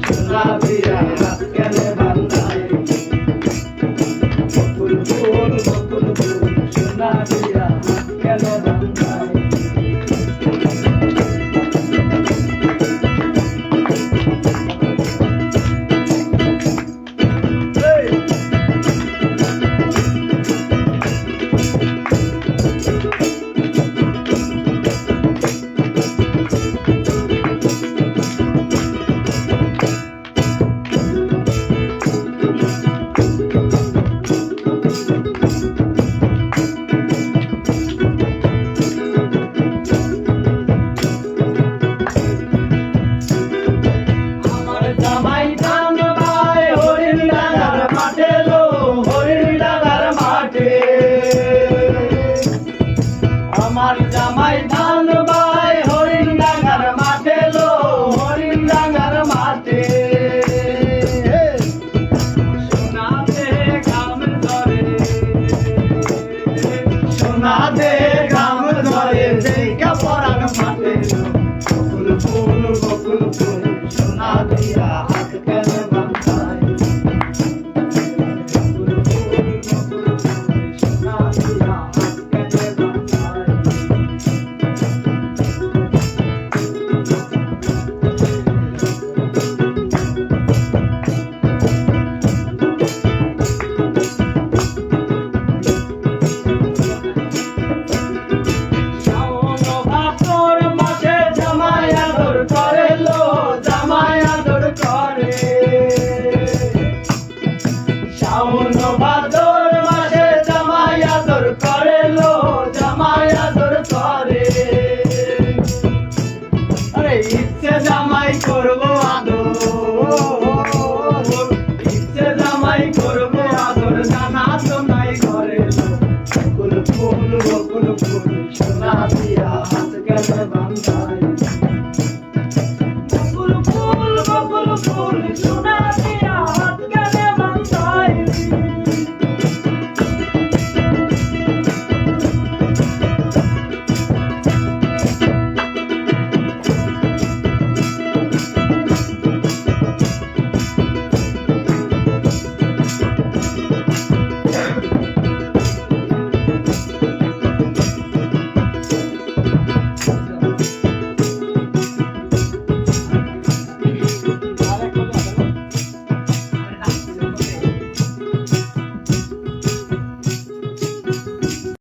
সোনা দিয়া হাত কেন বান্ধাই বকুল ফুল সোনা দিয়া হাত কেন বান্ধাই আমার জামাই ধান বাই হরিণ ডাঙ্গার মাঠে লো হরিণ ডাঙ্গার মাঠে সোনাতে ঘাম ধরে সোনাতে ঘাম ধরে দেখা পরাণ মাঠে বকুল ফুল সোনা দিয়া হাত কেন বান্ধাই বকুল ফুল সোনা দিয়া হাত কেন বান্ধাই শাওন ভাদর মাসে জামাই আদর করে লো জামাই আদর করে আরে ইচ্ছে জামাই করবো আদর ইচ্ছে জামাই করবো আদর জানা তো নাই ঘরে বকুল ফুল সোনা দিয়া হাত কেন বান্ধাই বকুল ফুল সোনা